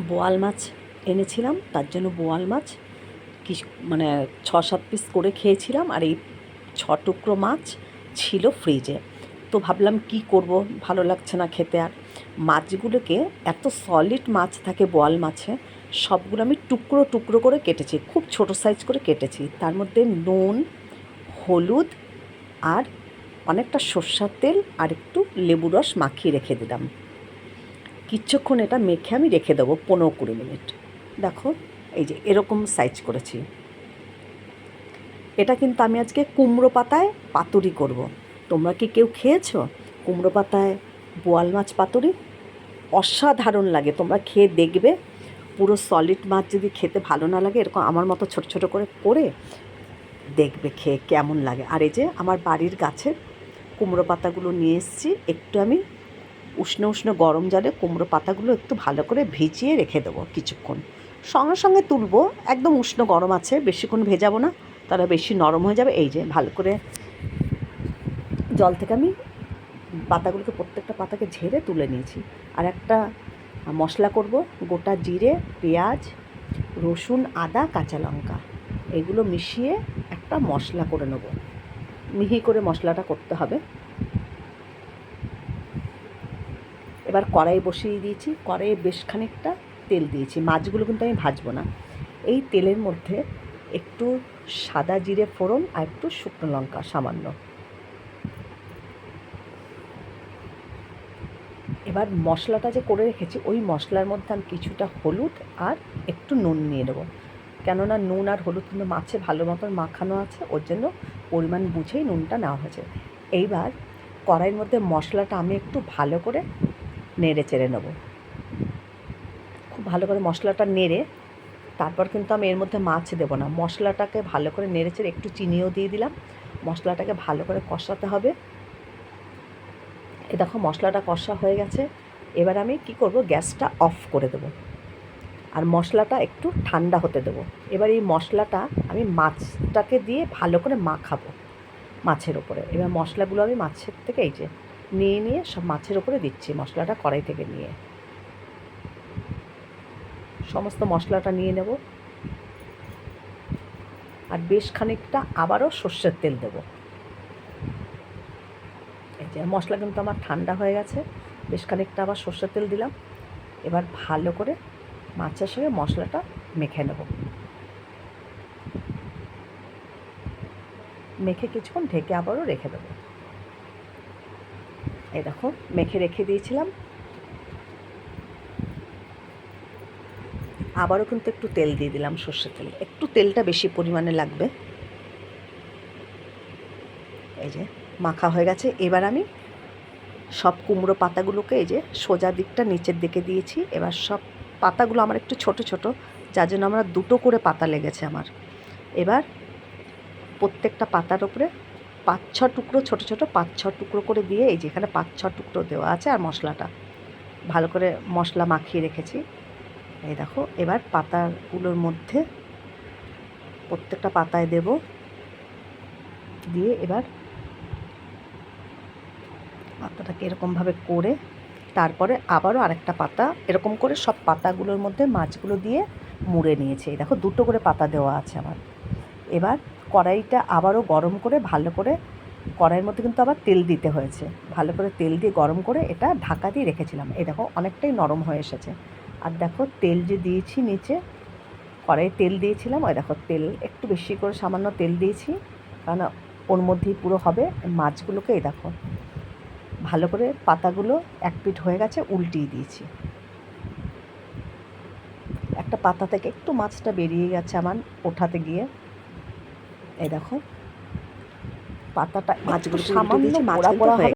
বোয়াল মাছ এনেছিলাম, তার জন্য বোয়াল মাছ মানে 6-7 পিস করে খেয়েছিলাম। আর এই 6 টুকরো মাছ ছিল ফ্রিজে। তো ভাবলাম কি করব, ভালো লাগছে না খেতে। আর মাছগুলোকে, এত সলিড মাছ থাকে বোয়াল মাছে, সবগুলো আমি টুকরো টুকরো করে কেটেছি, খুব ছোট সাইজ করে কেটেছি। তার মধ্যে নুন, হলুদ আর অনেকটা সর্ষের তেল আর একটু লেবু রস মাখিয়ে রেখে দিলাম। কিছুক্ষণ এটা মেখে আমি রেখে দেবো 15-20 মিনিট। দেখো, এই যে এরকম সাইজ করেছি। এটা কিন্তু আমি আজকে কুমড়ো পাতায় পাতুরি করব। তোমরা কি কেউ খেয়েছো কুমড়ো পাতায় বোয়াল মাছ পাতুরি? অসাধারণ লাগে, তোমরা খেয়ে দেখবে। পুরো সলিড মাছ যদি খেতে ভালো না লাগে, এরকম আমার মতো ছোট ছোট করে দেখবে খেয়ে কেমন লাগে। আর এই যে আমার বাড়ির গাছের কুমড়ো পাতাগুলো নিয়ে এসেছি, একটু আমি উষ্ণ উষ্ণ গরম জলে কুমড়ো পাতাগুলো একটু ভালো করে ভিজিয়ে রেখে দেবো কিছুক্ষণ। সঙ্গে সঙ্গে তুলবো, একদম উষ্ণ গরম আছে, বেশিক্ষণ ভেজাবো না, তারা বেশি নরম হয়ে যাবে। এই যে ভালো করে জল থেকে আমি পাতাগুলোকে, প্রত্যেকটা পাতাকে ঝেড়ে তুলে নিয়েছি। আর একটা মশলা করব, গোটা জিরে, পেঁয়াজ, রসুন, আদা, কাঁচা লঙ্কা, এগুলো মিশিয়ে একটা মশলা করে নেব। মিহি করে মশলাটা করতে হবে। এবার কড়াই বসিয়ে দিয়েছি, কড়াইয়ে বেশ খানিকটা তেল দিয়েছি। মাছগুলো কিন্তু আমি ভাজবো না। এই তেলের মধ্যে একটু সাদা জিরে ফোড়ন আর একটু শুকনো লঙ্কা সামান্য। এবার মশলাটা যে করে রেখেছি, ওই মশলার মধ্যে আমি কিছুটা হলুদ আর একটু নুন নিয়ে নেবো। কেননা নুন আর হলুদ কিন্তু মাছে ভালো মতন মাখানো আছে, ওর জন্য পরিমাণ বুঝেই নুনটা নেওয়া হয়েছে। এইবার কড়াইয়ের মধ্যে মশলাটা আমি একটু ভালো করে নেড়ে চেড়ে নেবো। খুব ভালো করে মশলাটা নেড়ে তারপর কিন্তু আমি এর মধ্যে মাছ দেবো না। মশলাটাকে ভালো করে নেড়ে চেড়ে একটু চিনিও দিয়ে দিলাম। মশলাটাকে ভালো করে কষাতে হবে। দেখো মশলাটা কষা হয়ে গেছে। এবার আমি কি করব, গ্যাসটা অফ করে দেবো আর মশলাটা একটু ঠান্ডা হতে দেবো। এবার এই মশলাটা আমি মাছটাকে দিয়ে ভালো করে মাখাবো মাছের ওপরে। এবার মশলাগুলো আমি মাছের থেকে এই যে নিয়ে সব মাছের ওপরে দিচ্ছি। মশলাটা কড়াই থেকে নিয়ে সমস্ত মশলাটা নিয়ে নেব। আর বেশ খানিকটা আবারও সর্ষের তেল দেবো। এই যে মশলা কিন্তু আমার ঠান্ডা হয়ে গেছে, বেশ খানিকটা আবার সর্ষের তেল দিলাম। এবার ভালো করে মাছের সঙ্গে মশলাটা মেখে নেব। মেখে কিছুক্ষণ ঢেকে আবারও রেখে দেবো। এই দেখো মেখে রেখে দিয়েছিলাম। আবারও কিন্তু একটু তেল দিয়ে দিলাম, সর্ষের তেল, একটু তেলটা বেশি পরিমাণে লাগবে। এই যে মাখা হয়ে গেছে। এবার আমি সব কুমড়ো পাতাগুলোকে এই যে সোজা দিকটা নিচের দিকে দিয়েছি। এবার সব পাতাগুলো আমার একটু ছোট ছোট, যার জন্য আমরা 2টো করে পাতা লেগেছে আমার। এবার প্রত্যেকটা পাতার উপরে 5-6 টুকরো, ছোট ছোট 5-6 টুকরো করে দিয়ে, এই যে এখানে 5-6 টুকরো দেওয়া আছে। আর মশলাটা ভালো করে মশলা মাখিয়ে রেখেছি। এই দেখো এবার পাতাগুলোর মধ্যে প্রত্যেকটা পাতায় দেব, দিয়ে এবার পাতাটাকে এরকমভাবে করে তারপরে আবারও আরেকটা পাতা এরকম করে সব পাতাগুলোর মধ্যে মাছগুলো দিয়ে মুড়ে নিয়েছি। এই দেখো 2টো করে পাতা দেওয়া আছে আমার। এবার কড়াইটা আবারও গরম করে ভালো করে, কড়াইয়ের মধ্যে কিন্তু আবার তেল দিতে হয়েছে, ভালো করে তেল দিয়ে গরম করে এটা ঢাকা দিয়ে রেখেছিলাম। এই দেখো অনেকটাই নরম হয়ে এসেছে। আর দেখো তেল যে দিয়েছি নিচে, কড়াইয়ে তেল দিয়েছিলাম, ওই দেখো তেল একটু বেশি করে সামান্য তেল দিয়েছি, কারণ ওর মধ্যেই পুরো হবে মাছগুলোকে। এই দেখো ভালো করে পাতাগুলো এক পিঠ হয়ে গেছে, উল্টিয়ে দিয়েছি। একটা পাতা থেকে একটু মাছটা বেরিয়ে গেছে আমার ওঠাতে গিয়ে। এই দেখো পাতাটা মাছগুলো সামান্য পোড়া পোড়া হয়ে